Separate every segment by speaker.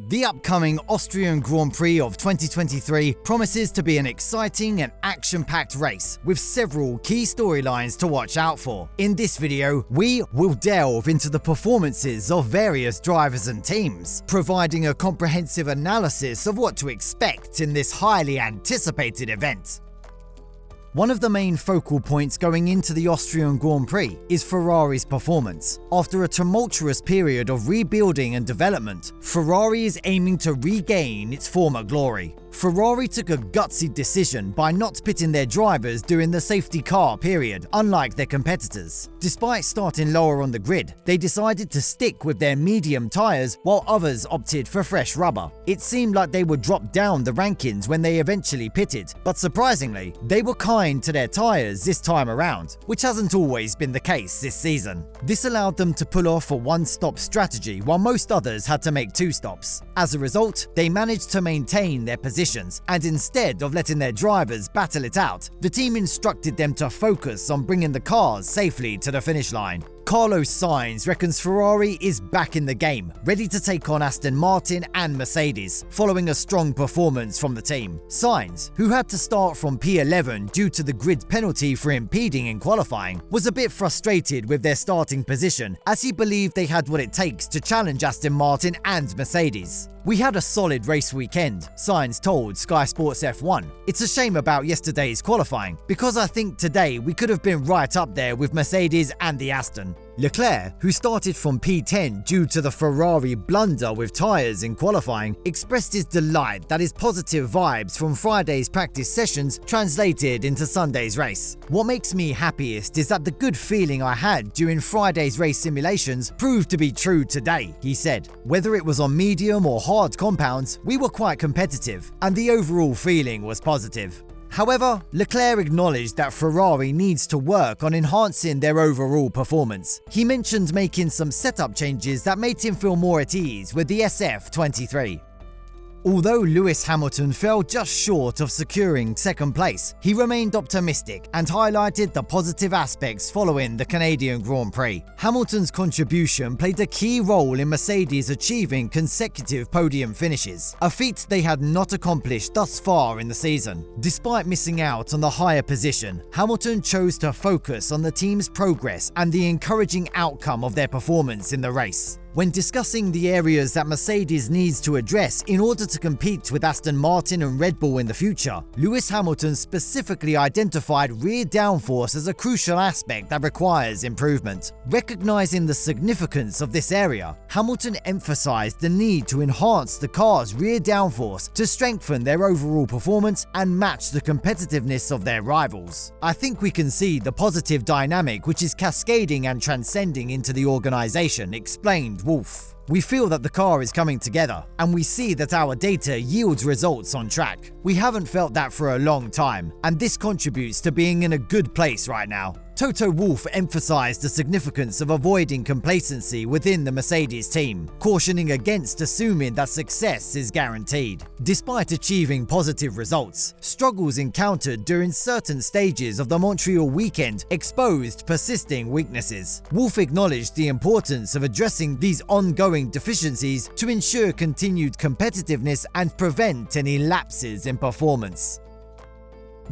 Speaker 1: The upcoming Austrian Grand Prix of 2023 promises to be an exciting and action-packed race with several key storylines to watch out for. In this video, we will delve into the performances of various drivers and teams, providing a comprehensive analysis of what to expect in this highly anticipated event. One of the main focal points going into the Austrian Grand Prix is Ferrari's performance. After a tumultuous period of rebuilding and development, Ferrari is aiming to regain its former glory. Ferrari took a gutsy decision by not pitting their drivers during the safety car period, unlike their competitors. Despite starting lower on the grid, they decided to stick with their medium tyres while others opted for fresh rubber. It seemed like they would drop down the rankings when they eventually pitted, but surprisingly, they were kind to their tyres this time around, which hasn't always been the case this season. This allowed them to pull off a one-stop strategy while most others had to make two stops. As a result, they managed to maintain their position, and instead of letting their drivers battle it out, the team instructed them to focus on bringing the cars safely to the finish line. Carlos Sainz reckons Ferrari is back in the game, ready to take on Aston Martin and Mercedes, following a strong performance from the team. Sainz, who had to start from P11 due to the grid penalty for impeding in qualifying, was a bit frustrated with their starting position, as he believed they had what it takes to challenge Aston Martin and Mercedes. "We had a solid race weekend," Sainz told Sky Sports F1. "It's a shame about yesterday's qualifying, because I think today we could have been right up there with Mercedes and the Aston." Leclerc, who started from P10 due to the Ferrari blunder with tyres in qualifying, expressed his delight that his positive vibes from Friday's practice sessions translated into Sunday's race. "What makes me happiest is that the good feeling I had during Friday's race simulations proved to be true today," he said. "Whether it was on medium or hard compounds, we were quite competitive, and the overall feeling was positive." However, Leclerc acknowledged that Ferrari needs to work on enhancing their overall performance. He mentioned making some setup changes that made him feel more at ease with the SF23. Although Lewis Hamilton fell just short of securing second place, he remained optimistic and highlighted the positive aspects following the Canadian Grand Prix. Hamilton's contribution played a key role in Mercedes achieving consecutive podium finishes, a feat they had not accomplished thus far in the season. Despite missing out on the higher position, Hamilton chose to focus on the team's progress and the encouraging outcome of their performance in the race. When discussing the areas that Mercedes needs to address in order to compete with Aston Martin and Red Bull in the future, Lewis Hamilton specifically identified rear downforce as a crucial aspect that requires improvement. Recognizing the significance of this area, Hamilton emphasized the need to enhance the car's rear downforce to strengthen their overall performance and match the competitiveness of their rivals. "I think we can see the positive dynamic which is cascading and transcending into the organization," explained Wolff. "We feel that the car is coming together, and we see that our data yields results on track. We haven't felt that for a long time, and this contributes to being in a good place right now." Toto Wolff emphasized the significance of avoiding complacency within the Mercedes team, cautioning against assuming that success is guaranteed. Despite achieving positive results, struggles encountered during certain stages of the Montreal weekend exposed persisting weaknesses. Wolff acknowledged the importance of addressing these ongoing deficiencies to ensure continued competitiveness and prevent any lapses in performance.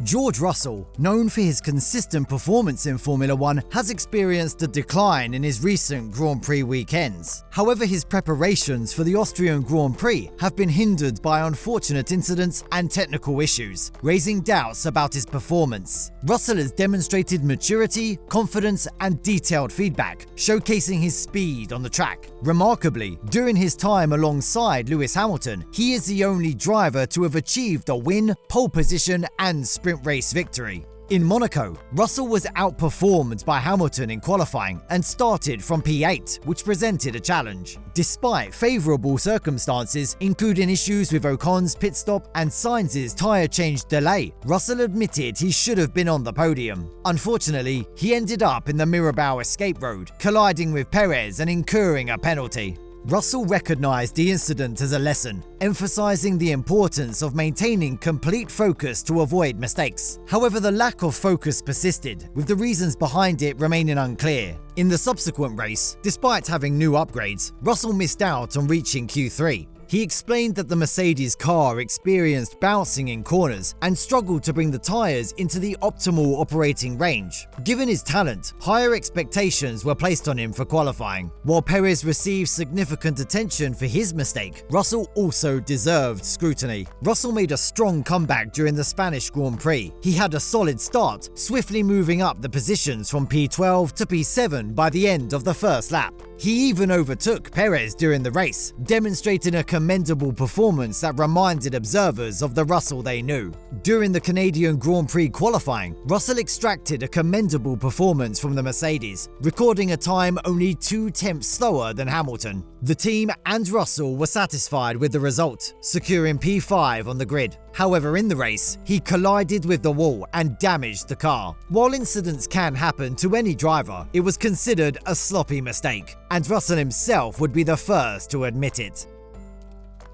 Speaker 1: George Russell, known for his consistent performance in Formula One, has experienced a decline in his recent Grand Prix weekends. However, his preparations for the Austrian Grand Prix have been hindered by unfortunate incidents and technical issues, raising doubts about his performance. Russell has demonstrated maturity, confidence, and detailed feedback, showcasing his speed on the track. Remarkably, during his time alongside Lewis Hamilton, he is the only driver to have achieved a win, pole position, and sprint race victory. In Monaco, Russell was outperformed by Hamilton in qualifying and started from P8, which presented a challenge. Despite favourable circumstances, including issues with Ocon's pit stop and Sainz's tyre change delay, Russell admitted he should have been on the podium. Unfortunately, he ended up in the Mirabeau escape road, colliding with Perez and incurring a penalty. Russell recognised the incident as a lesson, emphasising the importance of maintaining complete focus to avoid mistakes. However, the lack of focus persisted, with the reasons behind it remaining unclear. In the subsequent race, despite having new upgrades, Russell missed out on reaching Q3. He explained that the Mercedes car experienced bouncing in corners and struggled to bring the tyres into the optimal operating range. Given his talent, higher expectations were placed on him for qualifying. While Perez received significant attention for his mistake, Russell also deserved scrutiny. Russell made a strong comeback during the Spanish Grand Prix. He had a solid start, swiftly moving up the positions from P12 to P7 by the end of the first lap. He even overtook Perez during the race, demonstrating a commendable performance that reminded observers of the Russell they knew. During the Canadian Grand Prix qualifying, Russell extracted a commendable performance from the Mercedes, recording a time only 2/10 slower than Hamilton. The team and Russell were satisfied with the result, securing P5 on the grid. However, in the race, he collided with the wall and damaged the car. While incidents can happen to any driver, it was considered a sloppy mistake, and Russell himself would be the first to admit it.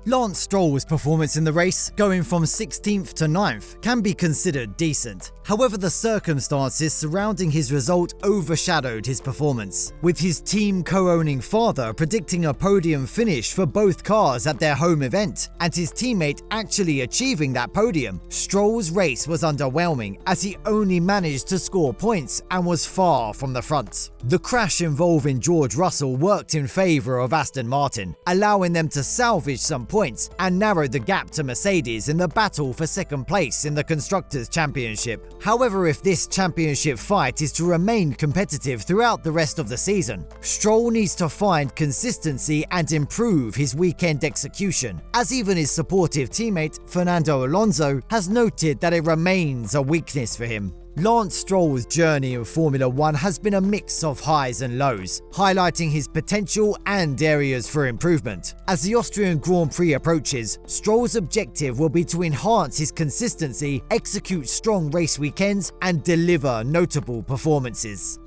Speaker 1: Lance Stroll's performance in the race, going from 16th to 9th, can be considered decent. However, the circumstances surrounding his result overshadowed his performance, with his team co-owning father predicting a podium finish for both cars at their home event, and his teammate actually achieving that podium. Stroll's race was underwhelming, as he only managed to score points and was far from the front. The crash involving George Russell worked in favour of Aston Martin, allowing them to salvage some points and narrow the gap to Mercedes in the battle for second place in the Constructors' Championship. However, if this championship fight is to remain competitive throughout the rest of the season, Stroll needs to find consistency and improve his weekend execution, as even his supportive teammate Fernando Alonso has noted that it remains a weakness for him. Lance Stroll's journey in Formula 1 has been a mix of highs and lows, highlighting his potential and areas for improvement. As the Austrian Grand Prix approaches, Stroll's objective will be to enhance his consistency, execute strong race weekends, and deliver notable performances.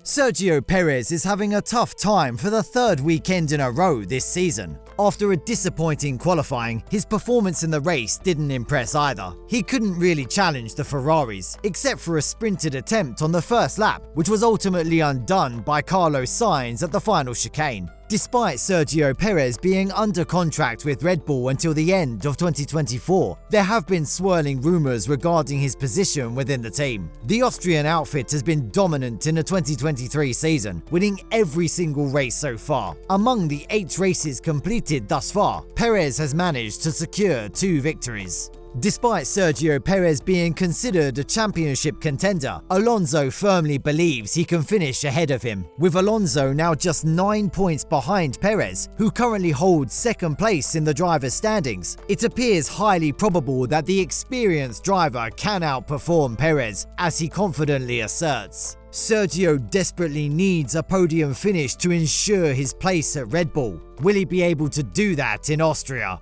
Speaker 1: Sergio Perez is having a tough time for the third weekend in a row this season. After a disappointing qualifying, his performance in the race didn't impress either. He couldn't really challenge the Ferraris, except for a sprinted attempt on the first lap, which was ultimately undone by Carlos Sainz at the final chicane. Despite Sergio Perez being under contract with Red Bull until the end of 2024, there have been swirling rumours regarding his position within the team. The Austrian outfit has been dominant in the 2023 season, winning every single race so far. Among the 8 races completed thus far, Perez has managed to secure 2 victories. Despite Sergio Perez being considered a championship contender, Alonso firmly believes he can finish ahead of him, with Alonso now just 9 points behind Perez, who currently holds second place in the drivers' standings. It appears highly probable that the experienced driver can outperform Perez, as he confidently asserts. Sergio desperately needs a podium finish to ensure his place at Red Bull. Will he be able to do that in Austria?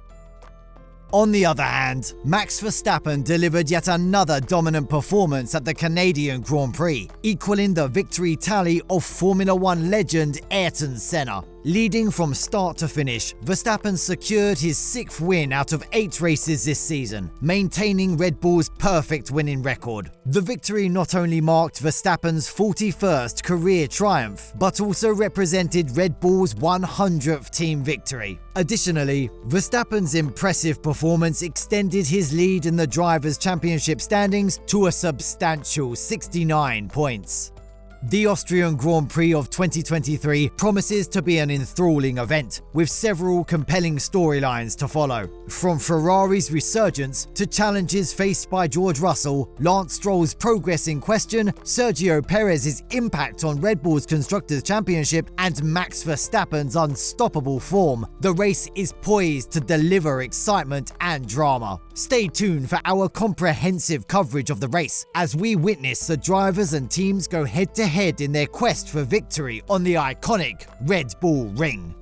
Speaker 1: On the other hand, Max Verstappen delivered yet another dominant performance at the Canadian Grand Prix, equaling the victory tally of Formula 1 legend Ayrton Senna. Leading from start to finish, Verstappen secured his 6th win out of 8 races this season, maintaining Red Bull's perfect winning record. The victory not only marked Verstappen's 41st career triumph, but also represented Red Bull's 100th team victory. Additionally, Verstappen's impressive performance extended his lead in the Drivers' Championship standings to a substantial 69 points. The Austrian Grand Prix of 2023 promises to be an enthralling event, with several compelling storylines to follow. From Ferrari's resurgence to challenges faced by George Russell, Lance Stroll's progress in question, Sergio Perez's impact on Red Bull's Constructors' Championship, and Max Verstappen's unstoppable form, the race is poised to deliver excitement and drama. Stay tuned for our comprehensive coverage of the race as we witness the drivers and teams go head-to-head in their quest for victory on the iconic Red Bull Ring.